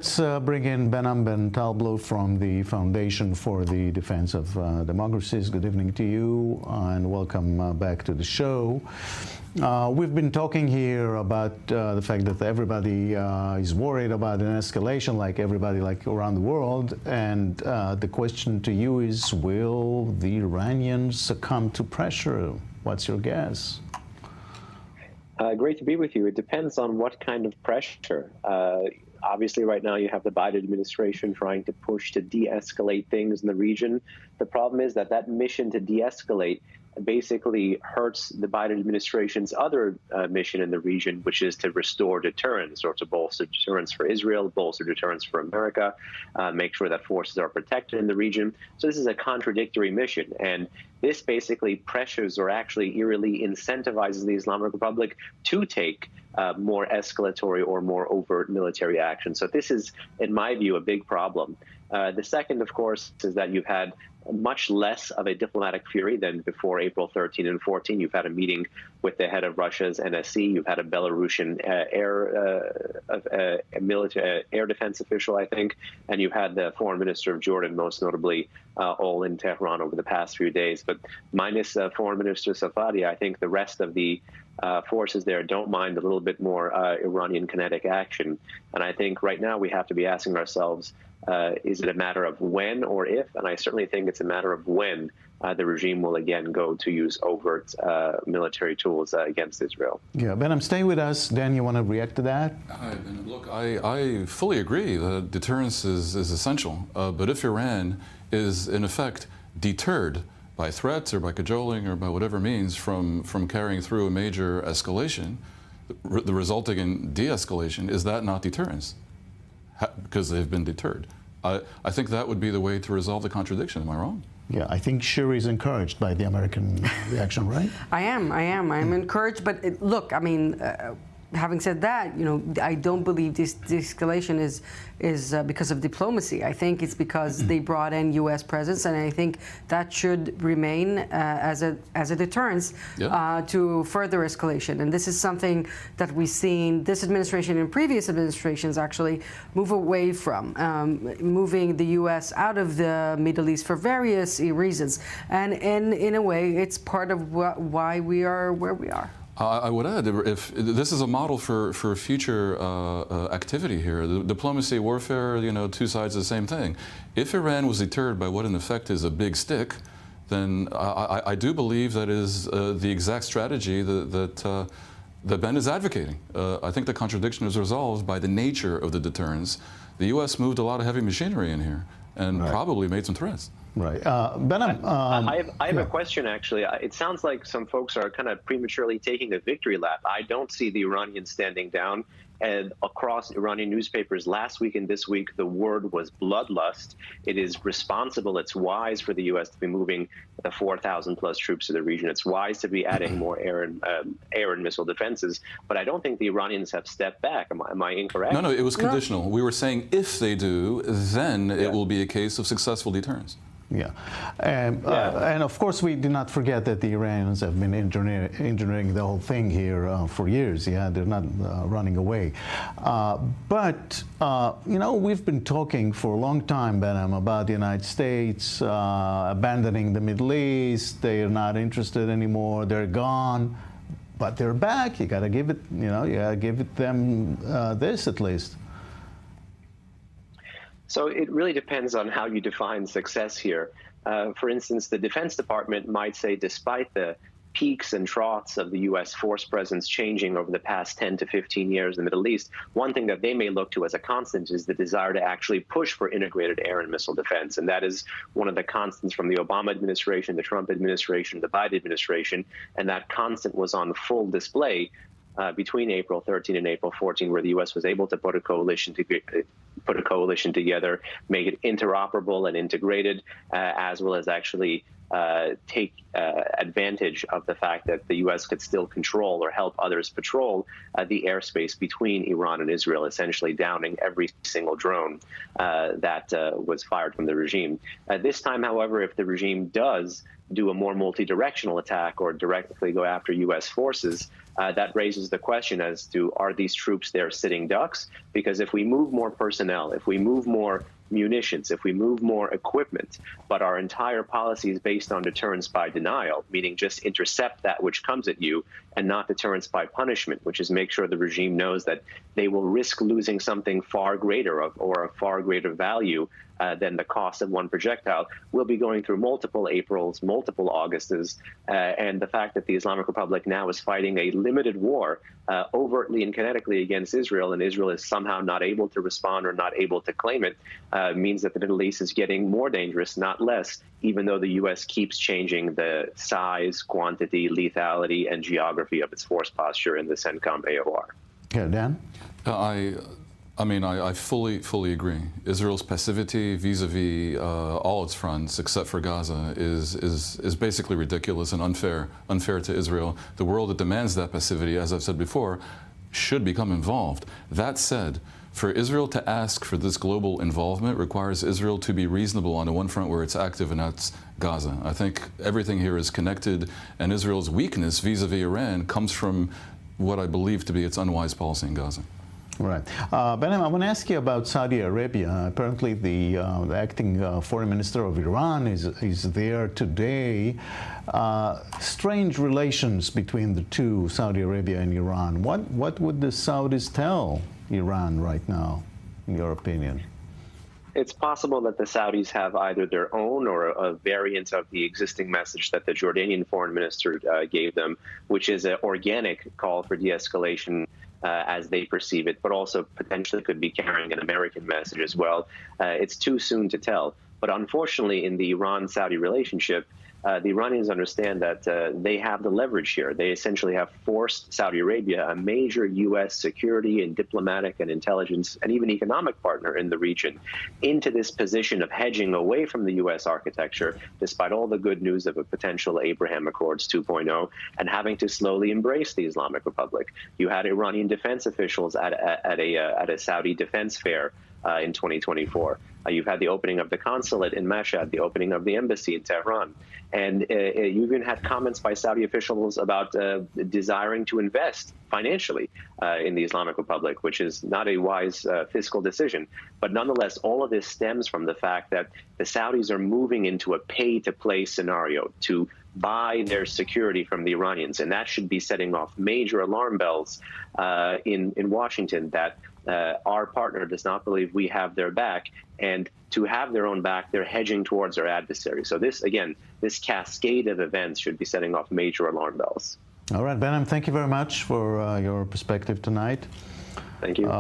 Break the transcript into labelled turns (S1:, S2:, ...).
S1: Let's bring in Behnam Ben Taleblu from the Foundation for the Defense of Democracies. Good evening to you and welcome back to the show. We've been talking here about the fact that everybody is worried about an escalation, like everybody around the world. And the question to you is, will the Iranians succumb to pressure? What's your guess?
S2: Great to be with you. It depends on what kind of pressure. Obviously, right now you have the Biden administration trying to push to de-escalate things in the region. The problem is that mission to de-escalate basically hurts the Biden administration's other mission in the region, which is to restore deterrence, or to bolster deterrence for Israel, bolster deterrence for America, make sure that forces are protected in the region. So this is a contradictory mission. And this basically pressures, or actually eerily incentivizes, the Islamic Republic to take more escalatory or more overt military action. So this is, in my view, a big problem. The second, of course, is that you've had much less of a diplomatic fury than before April 13 and 14. You've had a meeting with the head of Russia's NSC. You've had a Belarusian air defense official, I think, and you had the foreign minister of Jordan, most notably, all in Tehran over the past few days. But minus foreign minister Safadi, I think the rest of the forces there don't mind a little bit more Iranian kinetic action. And I think right now we have to be asking ourselves, is it a matter of when or if? And I certainly think it's a matter of when the regime will again go to use overt military tools against Israel.
S1: Yeah, Behnam, stay with us. Dan, you want to react to that?
S3: Look, I fully agree that deterrence is essential. But if Iran is, in effect, deterred by threats or by cajoling or by whatever means from carrying through a major escalation, the resulting in de-escalation, is that not deterrence? Because they've been deterred. I think that would be the way to resolve the contradiction. Am I wrong?
S1: Yeah, I think Shiri is encouraged by the American reaction, right?
S4: I am encouraged, but look, I mean, having said that, you know, I don't believe this de-escalation is because of diplomacy. I think it's because they brought in U.S. presence, and I think that should remain as a deterrence to further escalation. And this is something that we've seen this administration and previous administrations actually move away from, moving the U.S. out of the Middle East for various reasons. And in a way, it's part of why we are where we are.
S3: I would add, if this is a model for future activity here, the diplomacy, warfare, you know, two sides of the same thing. If Iran was deterred by what in effect is a big stick, then I do believe that is the exact strategy that Ben is advocating. I think the contradiction is resolved by the nature of the deterrence. The U.S. moved a lot of heavy machinery in here and probably made some threats.
S1: Right. Behnam,
S2: I have a question, actually. It sounds like some folks are kind of prematurely taking a victory lap. I don't see the Iranians standing down. And across Iranian newspapers last week and this week, the word was bloodlust. It is responsible. It's wise for the U.S. to be moving the 4,000+ troops to the region. It's wise to be adding more air and missile defenses. But I don't think the Iranians have stepped back. Am I incorrect?
S3: No, it was conditional. We were saying if they do, then it will be a case of successful deterrence.
S1: Yeah. And of course, we do not forget that the Iranians have been engineering the whole thing here for years. Yeah, they're not running away. But, you know, we've been talking for a long time, Behnam, about the United States abandoning the Middle East. They are not interested anymore. They're gone. But they're back. You got to give it, you know, you got to give them this at least.
S2: So it really depends on how you define success here. For instance, the Defense Department might say, despite the peaks and troughs of the U.S. force presence changing over the past 10 to 15 years in the Middle East, one thing that they may look to as a constant is the desire to actually push for integrated air and missile defense. And that is one of the constants from the Obama administration, the Trump administration, the Biden administration. And that constant was on full display between April 13 and April 14, where the U.S. was able to put a coalition together, make it interoperable and integrated, as well as actually take advantage of the fact that the U.S. could still control or help others patrol the airspace between Iran and Israel, essentially downing every single drone that was fired from the regime. This time, however, if the regime does do a more multi-directional attack or directly go after U.S. forces, that raises the question as to, are these troops there sitting ducks? Because if we move more personnel, if we move more munitions, if we move more equipment, but our entire policy is based on deterrence by denial, meaning just intercept that which comes at you, and not deterrence by punishment, which is make sure the regime knows that they will risk losing something far greater or a far greater value than the cost of one projectile, we'll be going through multiple Aprils, multiple Augustes, and the fact that the Islamic Republic now is fighting a limited war overtly and kinetically against Israel, and Israel is somehow not able to respond or not able to claim it, means that the Middle East is getting more dangerous, not less, even though the U.S. keeps changing the size, quantity, lethality, and geography of its force posture in the CENTCOM AOR.
S1: Yeah, Dan?
S3: I mean, I fully agree. Israel's passivity vis-a-vis all its fronts, except for Gaza, is basically ridiculous and unfair to Israel. The world that demands that passivity, as I've said before, should become involved. That said, for Israel to ask for this global involvement requires Israel to be reasonable on the one front where it's active, and that's Gaza. I think everything here is connected, and Israel's weakness vis-a-vis Iran comes from what I believe to be its unwise policy in Gaza.
S1: Right. Behnam, I want to ask you about Saudi Arabia. Apparently, the acting foreign minister of Iran is there today. Strange relations between the two, Saudi Arabia and Iran. What would the Saudis tell Iran right now, in your opinion?
S2: It's possible that the Saudis have either their own or a variant of the existing message that the Jordanian foreign minister gave them, which is an organic call for de-escalation as they perceive it, but also potentially could be carrying an American message as well. It's too soon to tell. But unfortunately, in the Iran-Saudi relationship, the Iranians understand that they have the leverage here. They essentially have forced Saudi Arabia, a major U.S. security and diplomatic and intelligence and even economic partner in the region, into this position of hedging away from the U.S. architecture, despite all the good news of a potential Abraham Accords 2.0, and having to slowly embrace the Islamic Republic. You had Iranian defense officials at a Saudi defense fair in 2024. You've had the opening of the consulate in Mashhad, the opening of the embassy in Tehran. And you even had comments by Saudi officials about desiring to invest financially in the Islamic Republic, which is not a wise fiscal decision. But nonetheless, all of this stems from the fact that the Saudis are moving into a pay-to-play scenario to buy their security from the Iranians. And that should be setting off major alarm bells in Washington that our partner does not believe we have their back, and to have their own back, they're hedging towards our adversary. So this, again, this cascade of events should be setting off major alarm bells.
S1: All right, Behnam, thank you very much for your perspective tonight.
S2: Thank you.